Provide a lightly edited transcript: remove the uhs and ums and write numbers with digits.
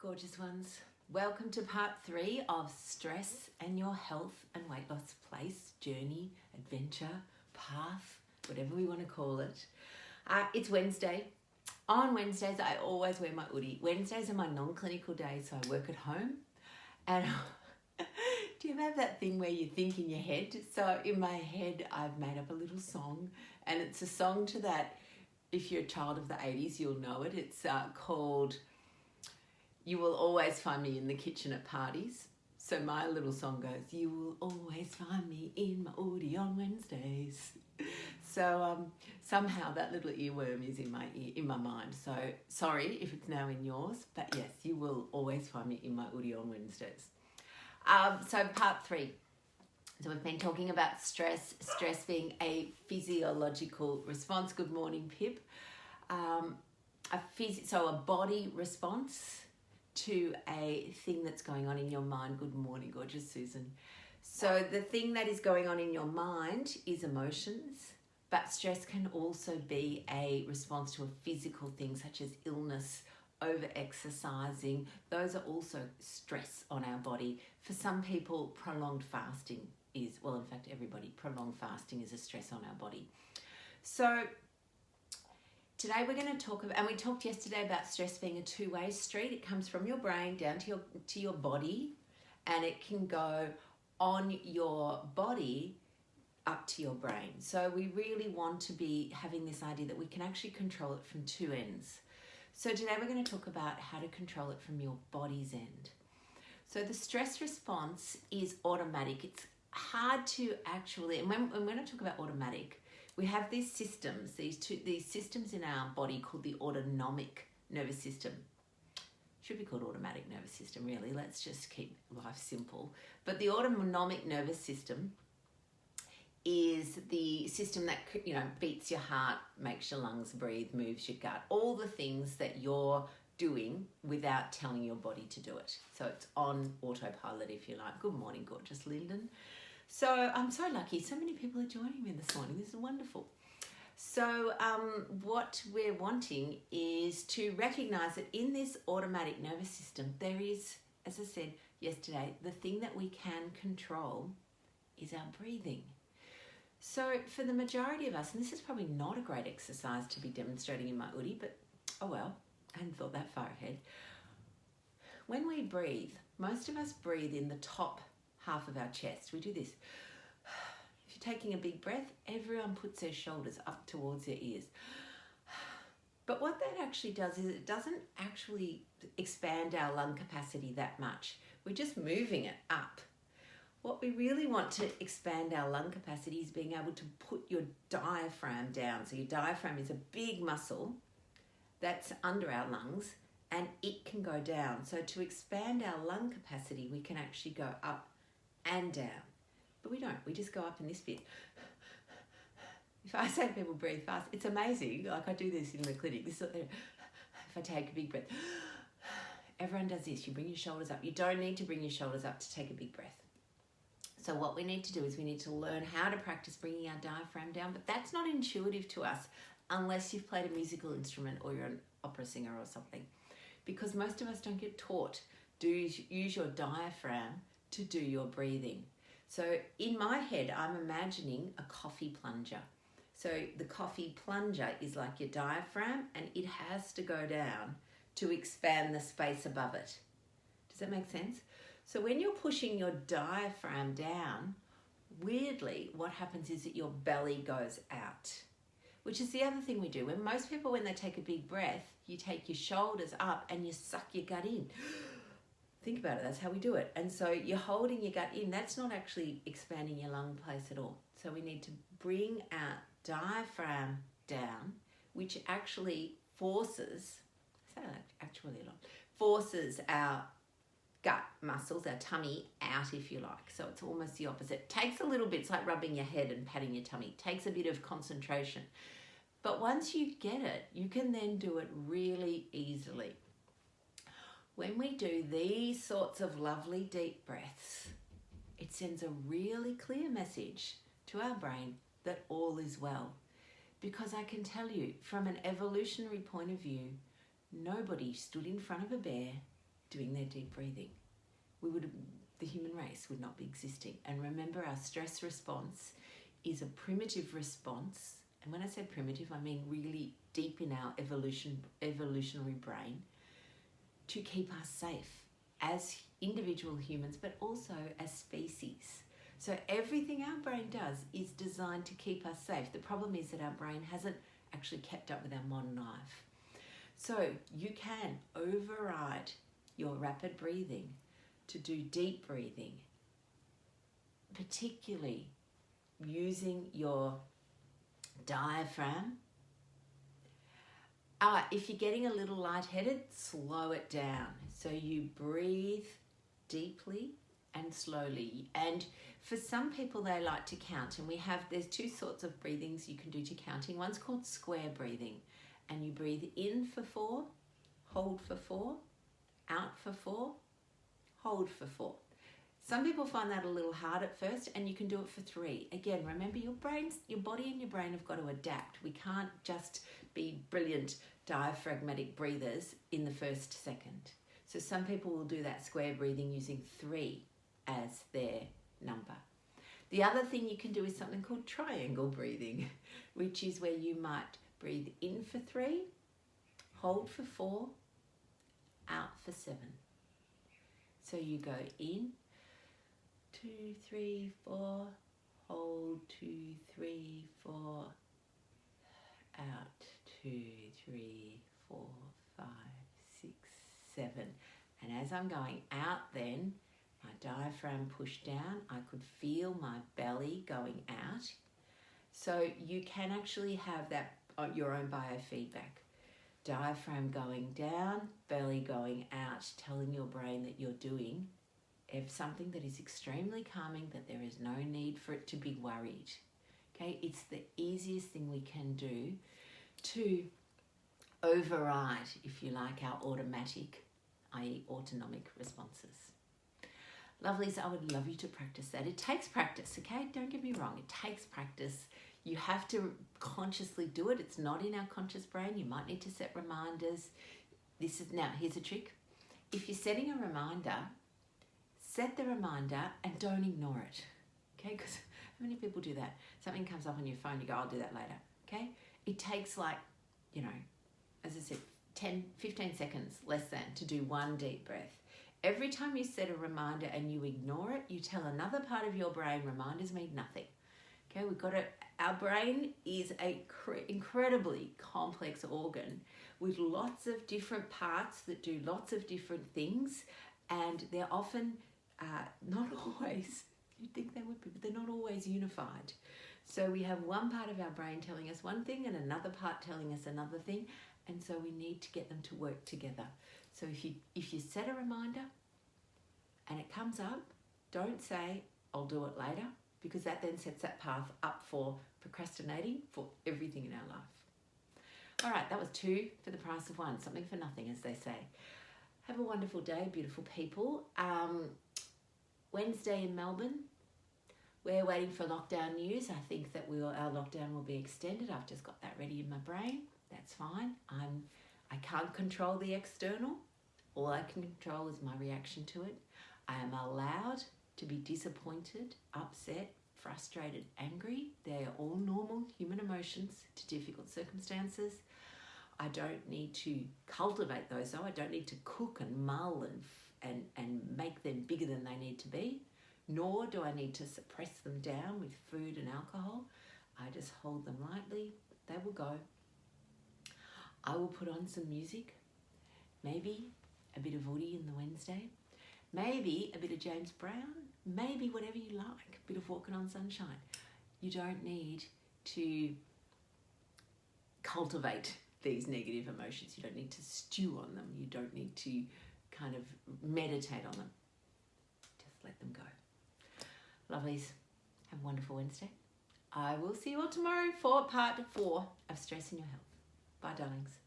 gorgeous ones. Welcome to part 3 of stress and your health and weight loss place, journey, adventure, path, whatever we want to call it. It's Wednesday. On Wednesdays, I always wear my hoodie. Wednesdays are my non-clinical days, so I work at home. And do you have that thing where you think in your head? So in my head, I've made up a little song, and it's a song to that. If you're a child of the 80s, you'll know it. It's called "You Will Always Find Me in the Kitchen at Parties." So my little song goes, "You will always find me in my hoodie on Wednesdays." So somehow that little earworm is in my ear, in my mind. So sorry if it's now in yours, but yes, you will always find me in my hoodie on Wednesdays. So part 3. So we've been talking about stress being a physiological response. Good morning, Pip. So a body response to a thing that's going on in your mind. Good morning, gorgeous Susan. So the thing that is going on in your mind is emotions, but stress can also be a response to a physical thing such as illness, over-exercising. Those are also stress on our body. For some people, prolonged fasting is, well, in fact, everybody, prolonged fasting is a stress on our body. So today we're going to talk about, and we talked yesterday about stress being a two-way street. It comes from your brain down to your body, and it can go on your body up to your brain. So we really want to be having this idea that we can actually control it from two ends. So today we're going to talk about how to control it from your body's end. So the stress response is automatic. It's hard to actually, and when I talk about automatic, we have these systems, these systems in our body called the autonomic nervous system. Should be called automatic nervous system, really. Let's just keep life simple. But the autonomic nervous system is the system that, beats your heart, makes your lungs breathe, moves your gut, all the things that you're doing without telling your body to do it. So it's on autopilot, if you like. Good morning, gorgeous Lyndon. So I'm so lucky. So many people are joining me this morning. This is wonderful. So what we're wanting is to recognize that in this automatic nervous system, there is, as I said yesterday, the thing that we can control is our breathing. So for the majority of us, and this is probably not a great exercise to be demonstrating in my hoodie, but oh well, I hadn't thought that far ahead. When we breathe, most of us breathe in the top half of our chest. We do this. If you're taking a big breath, everyone puts their shoulders up towards their ears. But what that actually does is it doesn't actually expand our lung capacity that much. We're just moving it up. What we really want to expand our lung capacity is being able to put your diaphragm down. So your diaphragm is a big muscle that's under our lungs, and it can go down. So to expand our lung capacity, we can actually go up and down. But we don't. We just go up in this bit. If I say to people breathe fast, it's amazing. Like I do this in the clinic. If I take a big breath, everyone does this. You bring your shoulders up. You don't need to bring your shoulders up to take a big breath. So what we need to do is we need to learn how to practice bringing our diaphragm down, but that's not intuitive to us unless you've played a musical instrument or you're an opera singer or something, because most of us don't get taught to use your diaphragm to do your breathing. So in my head, I'm imagining a coffee plunger. So the coffee plunger is like your diaphragm, and it has to go down to expand the space above it. Does that make sense? So when you're pushing your diaphragm down, weirdly, what happens is that your belly goes out, which is the other thing we do. When most people, when they take a big breath, you take your shoulders up and you suck your gut in. Think about it, that's how we do it. And so you're holding your gut in. That's not actually expanding your lung place at all. So we need to bring our diaphragm down, which actually forces our gut muscles, our tummy out, if you like. So it's almost the opposite. It takes a little bit, it's like rubbing your head and patting your tummy. It takes a bit of concentration. But once you get it, you can then do it really easily. When we do these sorts of lovely deep breaths, it sends a really clear message to our brain that all is well. Because I can tell you, from an evolutionary point of view, nobody stood in front of a bear doing their deep breathing. The human race would not be existing. And remember, our stress response is a primitive response. And when I say primitive, I mean really deep in our evolutionary brain to keep us safe as individual humans, but also as species. So everything our brain does is designed to keep us safe. The problem is that our brain hasn't actually kept up with our modern life. So you can override your rapid breathing to do deep breathing, particularly using your diaphragm. If you're getting a little lightheaded, slow it down. So you breathe deeply and slowly. And for some people, they like to count. And there's two sorts of breathings you can do to counting. One's called square breathing. And you breathe in for 4, hold for 4, out for 4, hold for 4. Some people find that a little hard at first, and you can do it for 3. Again, remember, your body and your brain have got to adapt. We can't just be brilliant diaphragmatic breathers in the first second. So some people will do that square breathing using 3 as their number. The other thing you can do is something called triangle breathing, which is where you might breathe in for 3, hold for 4, out for 7. So you go in, 2, 3, 4, hold, 2, 3, 4, out, 2, 3, 4, 5, 6, 7. And as I'm going out then, my diaphragm pushed down, I could feel my belly going out. So you can actually have that your own biofeedback. Diaphragm going down, belly going out, telling your brain that you're doing something that is extremely calming, that there is no need for it to be worried. Okay, it's the easiest thing we can do to override, if you like, our automatic, i.e. autonomic responses. Lovelies, I would love you to practice that. It takes practice, okay? Don't get me wrong, it takes practice. You have to consciously do it. It's not in our conscious brain. You might need to set reminders. Now, here's a trick. If you're setting a reminder, set the reminder and don't ignore it, okay? Because how many people do that? Something comes up on your phone, you go, I'll do that later, okay? It takes as I said, 10, 15 seconds less than to do one deep breath. Every time you set a reminder and you ignore it, you tell another part of your brain reminders mean nothing. Okay, our brain is an incredibly complex organ with lots of different parts that do lots of different things, and they're often not always, you'd think they would be, but they're not always unified. So we have one part of our brain telling us one thing and another part telling us another thing, and so we need to get them to work together. So if you set a reminder and it comes up, don't say, I'll do it later, because that then sets that path up for procrastinating for everything in our life. All right, that was 2 for the price of 1, something for nothing, as they say. Have a wonderful day, beautiful people. Wednesday in Melbourne, we're waiting for lockdown news. I think that our lockdown will be extended. I've just got that ready in my brain. That's fine. I can't control the external. All I can control is my reaction to it. I am allowed to be disappointed, upset, frustrated, angry. They are all normal human emotions to difficult circumstances. I don't need to cultivate those, though. I don't need to cook and mull and make them bigger than they need to be, nor do I need to suppress them down with food and alcohol. I just hold them lightly. They will go. I will put on some music, maybe a bit of Woody in the Wednesday, maybe a bit of James Brown, maybe whatever you like, a bit of Walking on Sunshine. You don't need to cultivate these negative emotions. You don't need to stew on them. You don't need to kind of meditate on them. Just let them go. Lovelies, have a wonderful Wednesday. I will see you all tomorrow for part 4 of Stress in Your Health. Bye, darlings.